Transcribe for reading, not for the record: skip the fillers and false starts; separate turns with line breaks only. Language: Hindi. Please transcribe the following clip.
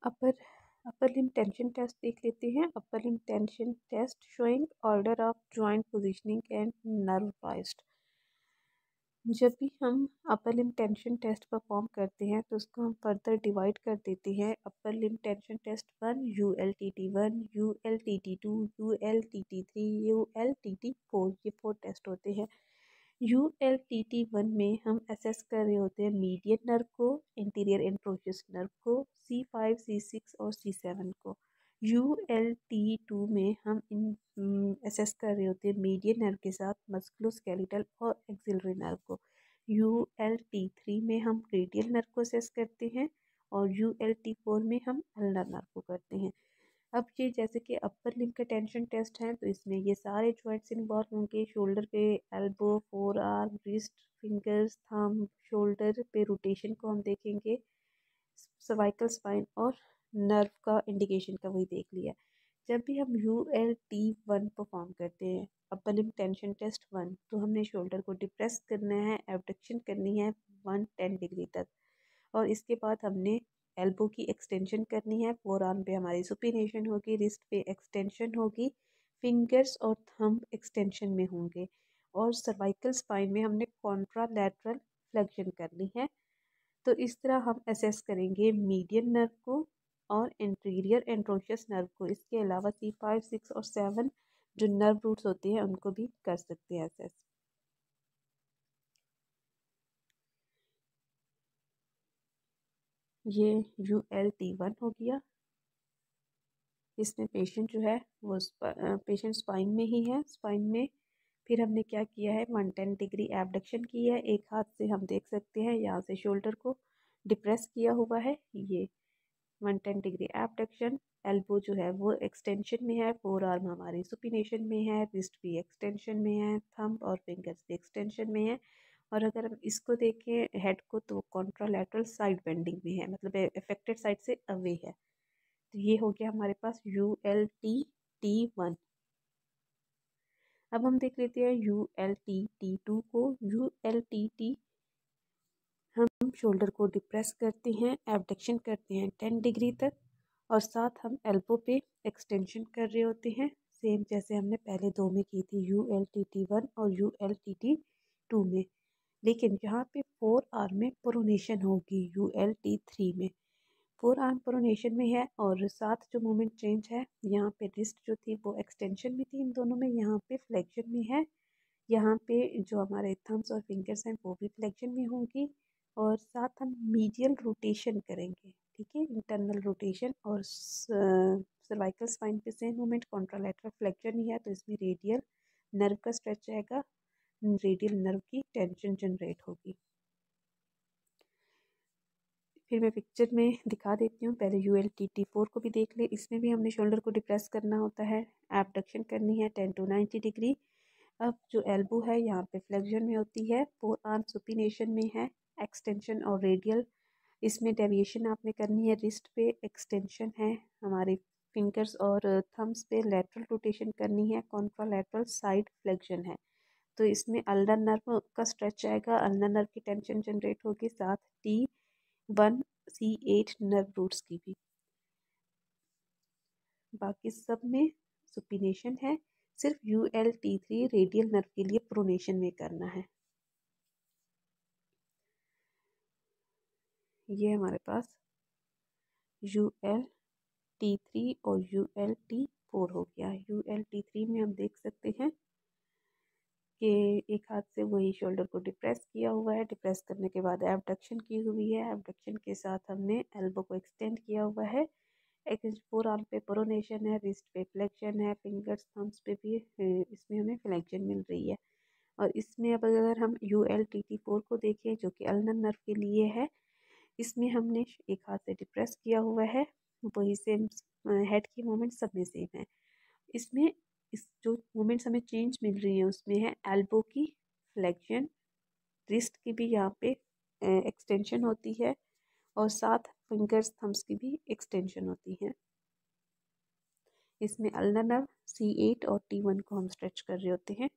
अपर अपर लिम्ब टेंशन टेस्ट देख लेते हैं। Upper limb tension test showing order of joint positioning and nerve twist. जब भी हम upper limb tension test perform करते हैं तो उसको हम फर्दर डिवाइड कर देते हैं। Upper limb tension test 1, ULTT1, ULTT2, ULTT3, ULTT4, ये 4 टेस्ट होते हैं। ULTT1 में हम असेस कर रहे होते हैं मीडियन नर्व को, इंटीरियर एंट्रोशियस नर्व को, C5, C6 और C7 को। ULT2 में हम असेस कर रहे होते हैं मीडियन नर्व के साथ मस्कुलोस्केलेटल और एक्सिलरी नर्व को। ULT3 में हम रेडियल नर्व को असेस करते हैं और ULT4 में हम अल्नर नर्व को करते हैं। अब ये जैसे कि अपर लिम्ब का टेंशन टेस्ट है तो इसमें ये सारे जॉइंट्स इन्वॉल्व होंगे। शोल्डर पे elbow, four arm, wrist, fingers, thumb, shoulder पे रोटेशन को हम देखेंगे। सर्वाइकल स्पाइन और नर्व का इंडिकेशन का वही देख लिया। जब भी हम ULT1 परफॉर्म करते हैं, अपर लिम्ब टेंशन टेस्ट 1, तो हमने शोल्डर को डिप्रेस करना है, एबडक्शन करनी है 110 डिग्री तक और इसके बाद हमने एल्बो की एक्सटेंशन करनी है। फोर आर्म पे हमारी सुपिनेशन होगी, रिस्ट पे एक्सटेंशन होगी, फिंगर्स और थंब एक्सटेंशन में होंगे और सर्वाइकल स्पाइन में हमने कॉन्ट्रालैटरल फ्लेक्शन करनी है। तो इस तरह हम असेस करेंगे मीडियन नर्व को और इंटीरियर एंट्रोशियस नर्व को। इसके अलावा C5, 6 और 7 जो नर्व रूट्स होते हैं उनको भी कर सकते हैं असेस। ये ULT1 हो गया। इसमें पेशेंट जो है वो पेशेंट स्पाइन में ही है। स्पाइन में फिर हमने क्या किया है, 110 डिग्री एबडक्शन की है। एक हाथ से हम देख सकते हैं यहाँ से शोल्डर को डिप्रेस किया हुआ है। ये 110 डिग्री एबडक्शन। एल्बो जो है वो एक्सटेंशन में है, फोर आर्म हमारी सुपिनेशन में है, रिस्ट भी एक्सटेंशन में है, थंब और फिंगर्स भी एक्सटेंशन में है। और अगर हम इसको देखें हेड को तो कॉन्ट्रालैटरल साइड बेंडिंग में है, मतलब अफेक्टेड साइड से अवे है। तो ये हो गया हमारे पास ULTT1। अब हम देख लेते हैं ULTT2 को। ULTT हम शोल्डर को डिप्रेस करते हैं, एबडक्शन करते हैं 10 डिग्री तक और साथ हम एल्बो पे एक्सटेंशन कर रहे होते हैं, सेम जैसे हमने पहले दो में की थी ULTT1 और ULTT2 में। लेकिन यहाँ पे फोर आर्म में प्रोनेशन होगी ULT3 में। फोर आर्म प्रोनेशन में है और साथ जो मूवमेंट चेंज है, यहाँ पे रिस्ट जो थी वो एक्सटेंशन में थी इन दोनों में, यहाँ पे फ्लेक्शन में है। यहाँ पे जो हमारे थम्स और फिंगर्स हैं वो भी फ्लेक्शन में होंगी और साथ हम मीडियल रोटेशन करेंगे, ठीक है, इंटरनल रोटेशन। और सर्वाइकल स्पाइन पे सेम मूवमेंट, कॉन्ट्रालैटरल फ्लेक्शन ही है तो इसमें रेडियल नर्व का स्ट्रेच रहेगा, रेडियल नर्व की टेंशन जनरेट होगी। फिर मैं पिक्चर में दिखा देती हूँ। पहले ULTT4 को भी देख ले। इसमें भी हमने शोल्डर को डिप्रेस करना होता है, एबडक्शन करनी है 10 to 90 डिग्री। अब जो एल्बो है यहाँ पे फ्लेक्शन में होती है, फोर आर्म सुपिनेशन में है, एक्सटेंशन और रेडियल इसमें डेविएशन आपने करनी है। रिस्ट पे एक्सटेंशन है, हमारे फिंगर्स और थम्स पे लेटरल रोटेशन करनी है, कॉन्ट्रालैटरल साइड फ्लेक्शन है। तो इसमें अल्नर नर्व का स्ट्रेच आएगा, अल्नर नर्व की टेंशन जनरेट होगी, साथ T1, C8 नर्व रूट्स की भी। बाकी सब में सुपिनेशन है, सिर्फ ULT3 रेडियल नर्व के लिए प्रोनेशन में करना है। ये हमारे पास ULT3 और ULT4 हो गया। ULT3 में हम देख सकते हैं कि एक हाथ से वही शोल्डर को डिप्रेस किया हुआ है, डिप्रेस करने के बाद एबडक्शन की हुई है, एबडक्शन के साथ हमने एल्बो को एक्सटेंड किया हुआ है। फोर आर्म पे प्रोनेशन है, रिस्ट पे फ्लेक्शन है, फिंगर्स थम्स पे भी इसमें हमें फ्लेक्शन मिल रही है। और इसमें अब अगर हम ULTT4 को देखें जो कि अल्नर नर्व के लिए है, इसमें हमने एक हाथ से डिप्रेस किया हुआ है, वही सेम हेड की मूवमेंट सब में सेम है। इसमें इस जो मूवमेंट्स हमें चेंज मिल रही है उसमें है एल्बो की फ्लेक्शन, रिस्ट की भी यहाँ पे एक्सटेंशन होती है और साथ फिंगर्स थम्स की भी एक्सटेंशन होती है। इसमें अल्नर नर्व C8 और T1 को हम स्ट्रेच कर रहे होते हैं।